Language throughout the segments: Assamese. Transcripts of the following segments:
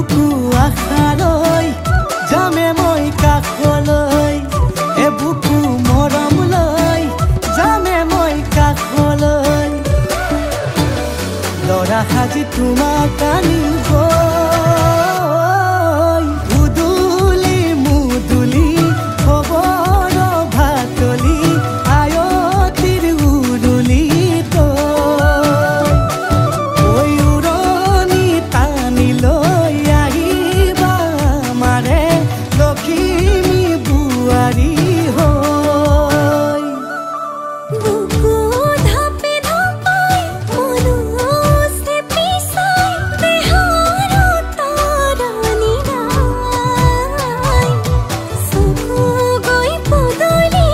বুকু আশালৈ যামে মই কাষলৈ এ বুকু মৰমলৈ যামে মই কাষলৈ লৰা সাজি তোমাক আনিব উদুলি মুদুলি খবৰ ভাতলি আয়তিৰ উৰুলি তই উৰণি টানি লৈ আহিবা মাৰে লখিমী বোৱাৰী হৈ বুকু ধাপে ধাপাই মনুষ্যে পিছাই দেহৰ তৰণি নাই চকু গৈ পদূলি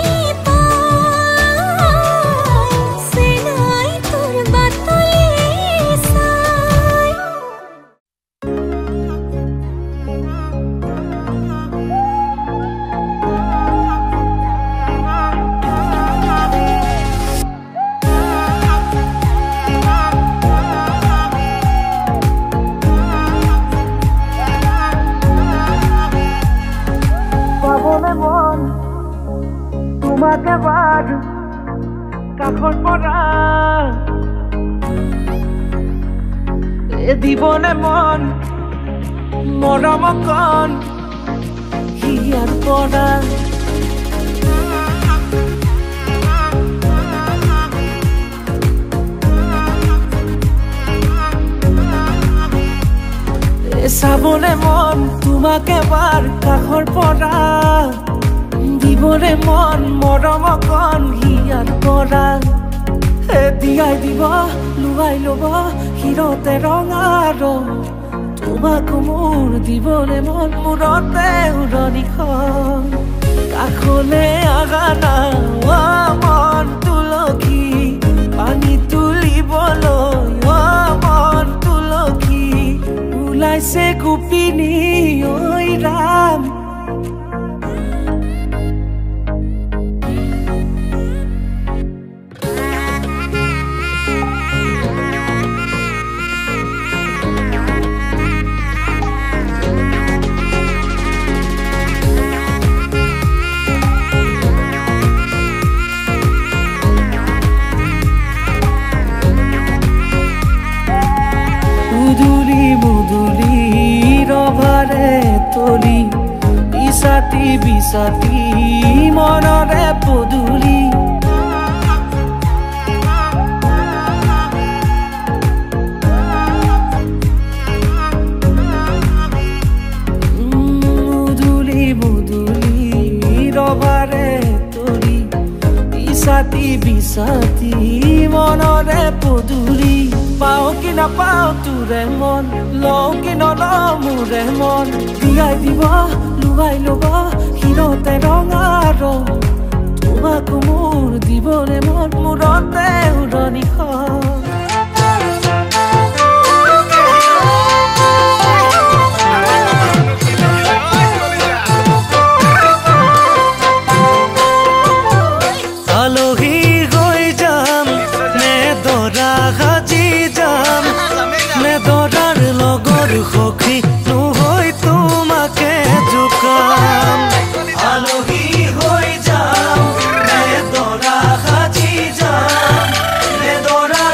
পাই চেনাই তোৰ বাটলি চাই পাবলে মন তোমাক এবাৰ কাষৰ পৰা এ দিবনে মন মৰম কণ হিয়াৰ পৰা চাবলে মন তোমাক এবাৰ কাষৰ পৰা দিবলে মন মৰম কণ হিয়াৰ পৰা দিয়াই দিব লুৱাই ল'ব হিৰতে ৰঙা ৰং তোমাক মোৰ দিবলে মন মূৰতে উৰণিখন কাষলে আগানা মন তুলসী পানী তুলিবলৈ মন তুলসী ওলাইছে গোপিনী ঐ ৰাম উদুলি মুদুলি ৰভাৰে তলি বিছাতি বিছাতি মনৰে পদূলি মুদুলি মুদুলি ৰভাৰে তলি বিছাতি বিছাতি মনৰে পদূলি পাও কি নাপাও তোৰে মন লওঁ কি নলওঁ মোৰে মন দিয়াই দিব লুৱাই ল'ব হিৰতে ৰঙা ৰং তোমাক মোৰ দিবলে মন মূৰতে উৰণিখন আলহী হৈ যাম নে দৰা সাজি যাম নে দৰাৰ লগৰ সখী নহৈ তোমাকে জোকাম আলহী হৈ যাম নে দৰা সাজি যাম নে দৰা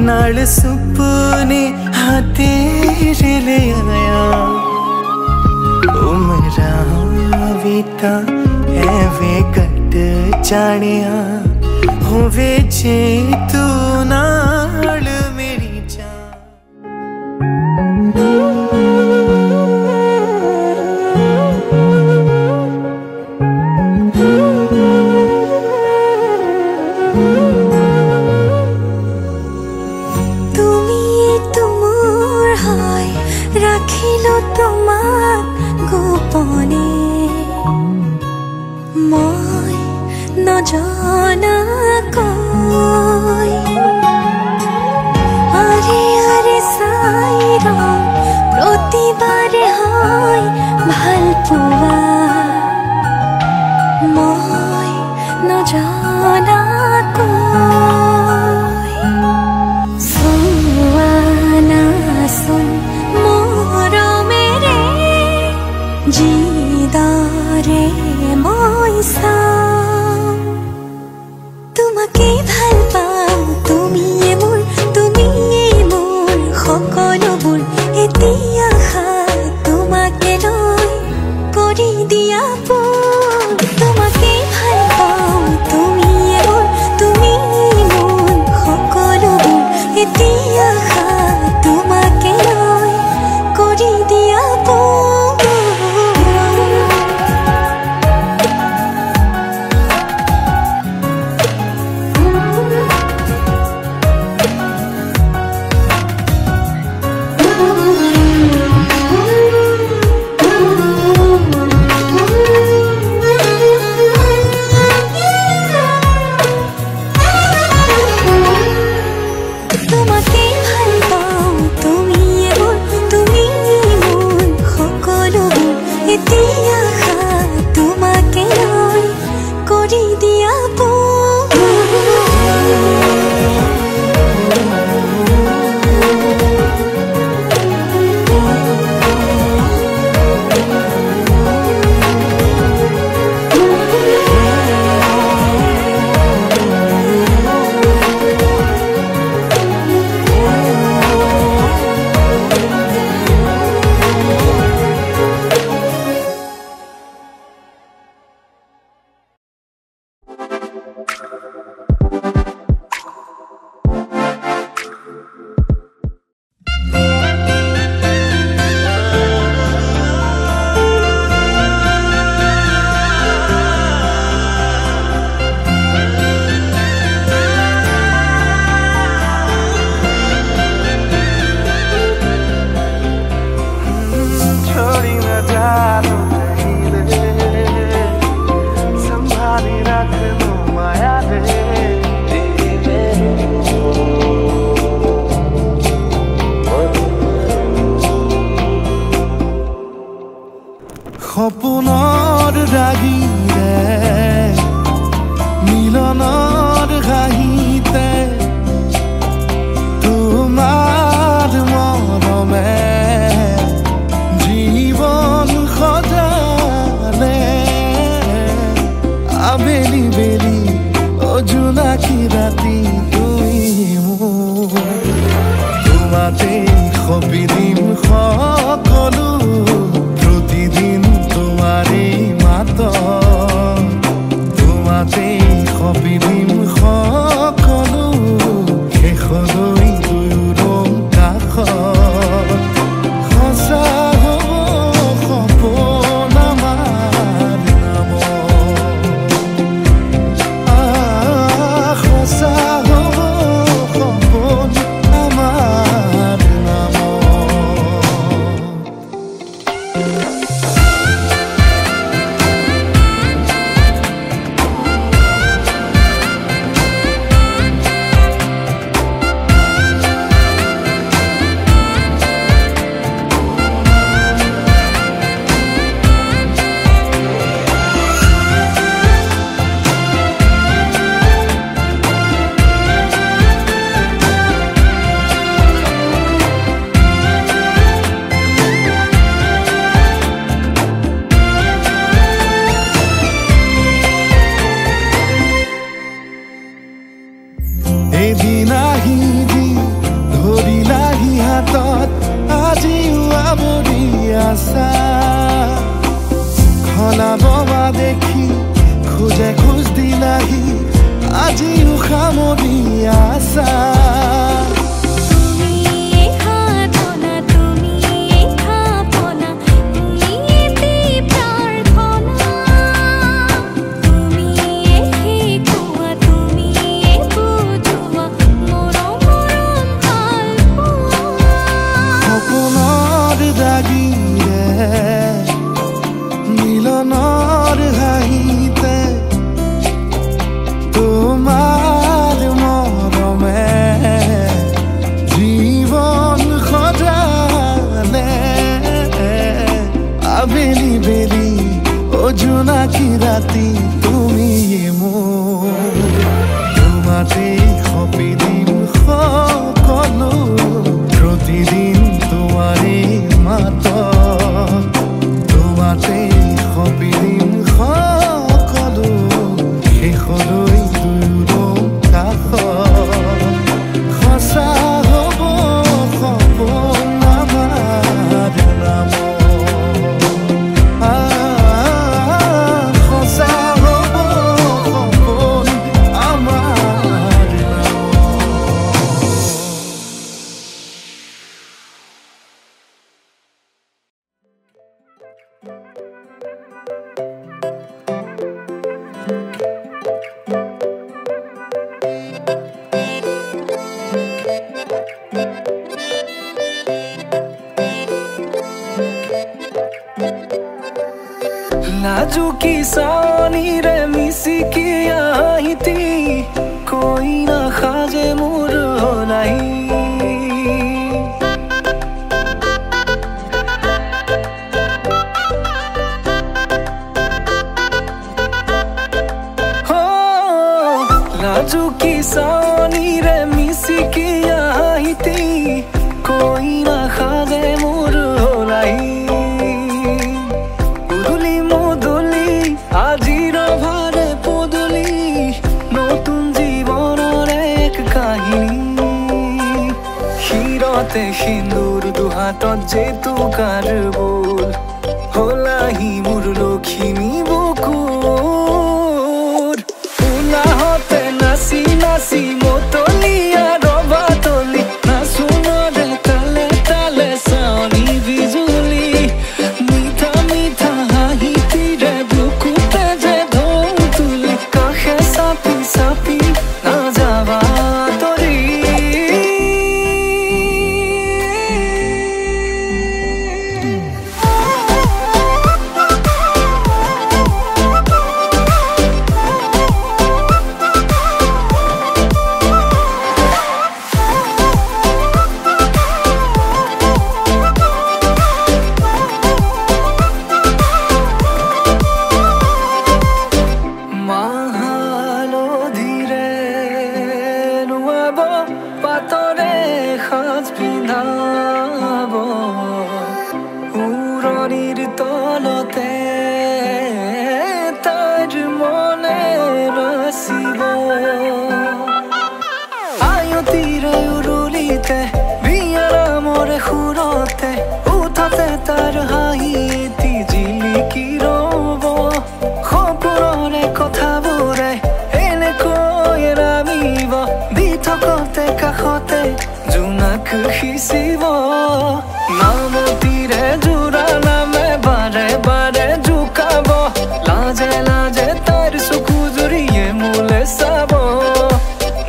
नाल सुपने तेरे ले आया उमरा बीता एवे कट जानिया होवे जे तू नाल मेरी राखिलो তোমাক গোপনে মই নজনাকৈ আরে আরে সাইরা প্রতিবারে হয় ভাল পোৱা মই নজনাকৈ সোৱানাচোন জিদাৰে মই চাও তোমাকে ভাল পাও তুমিয়ে মোৰ সকলোবোৰ এতিয়া তোমাকে লৈ কৰি দিয়া তোমাকে ভাল পাও তুমিয়ে মোৰ সকলোবোৰ এতিয়া তোমাকে লৈ কৰি দিয়া তোমাকে ভাল लाजुकी सानी रे मिसिकी आहिती कोई ना खाजे मोर होलाई लाजुकी सानी रे मिसिकी आहिती कोई ना खाजे मोर होलाई उदुली मुदुली আজির ভারে পদুলি নতুন জীবনের এক কাহিনী হিরতে সিন্দুর দুহাতত জেতুকাৰ বোল হলাহি মোৰ লখিমী বুকুৰ উলাহতে নাচি নাচি মতলিয়া ৰবাতলি নাচুনৰে তালে তালে চাউনি বিজুলি মিঠা মিঠা হাঁহিতিৰে বুকুতে যে ঢৌ তুলি কাষে চাপি চাপি নাযাবা তৰি পাতৰে সাজ পিন্ধাব উৰণিৰ তলতে তাইৰ মনে ৰচিব আয়তিৰে উৰুলিতে বিয়াৰামৰে সুৰতে উঠতে তাৰ হাঁহি এটি জিলিকি ৰ'ব সপোনৰে কথাবোৰে এনেকৈ নামিব দি থকতে কাষতে জোনাক সিঁচিব নামতিৰে জোৰা নামে বাৰে বাৰে জোকাব লাজে লাজে তাইৰ চকু জুৰিয়ে মোলে চাব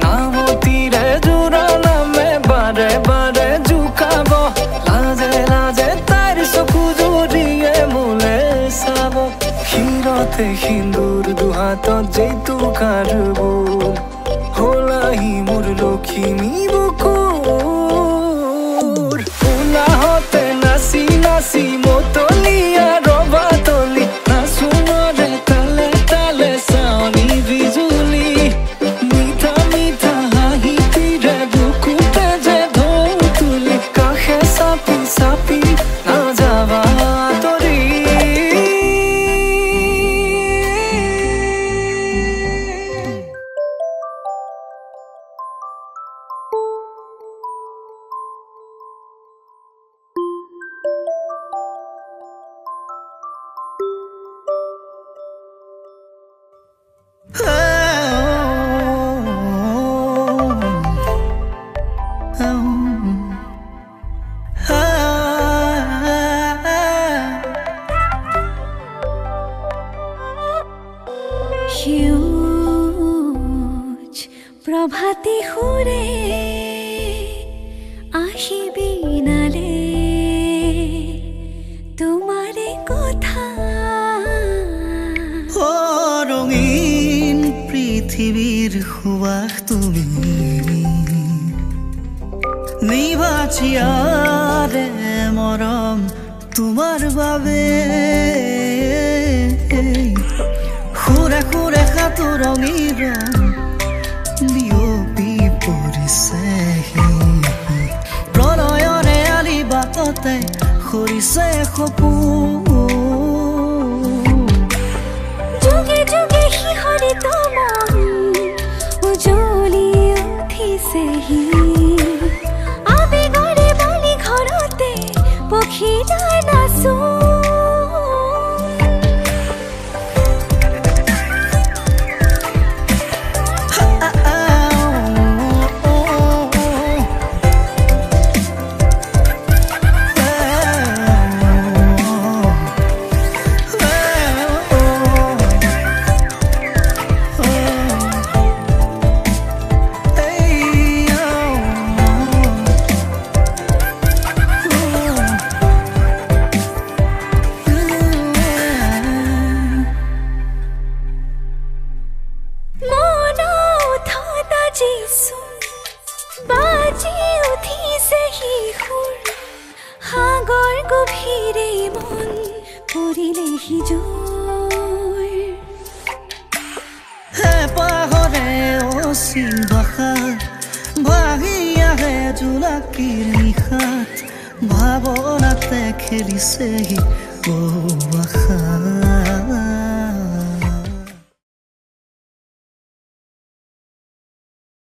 নামতিৰে জোৰা নামে বাৰে বাৰে জোকাব লাজে লাজে তাইৰ চকু জুৰিয়ে মোলে চাব হিৰতে সিন্দুৰ দুহাতত জেতুকাৰ বোল হলাহি মোৰ লখিমী বুকুৰ উলাহতে নাচি নাচি মতলিয়া ৰবাতলি নাচুনৰে তালে তালে চাউনি বিজুলি মিঠা মিঠা হাঁহিতিৰে বুকুতে যে ঢৌ তুলি কাষে চাপি চাপি নাযাবা তৰি সেউজ প্ৰভাতে সুৰে আসিবি নালে তোমাৰে কথা ৰঙীন পৃথিৱীৰ সুৱাস তুমি নিভাচিয়াৰে মৰম তোমাৰ বাবে সুৰে সুৰে সাতো ৰঙী ৰং বিয়পি পৰিছে প্ৰণয়ৰে আলি বাটতে সৰিছে সপোন যুগে যুগে শিহৰিত মন উজ্বলি উঠিছেহি আবেগৰে বালি ঘৰতে পক্ষী যায় নাচো আশাত ভাহি আহে জোনাকীৰ নিশাত ভাৱনাতে খেলিছেহি বহু আশা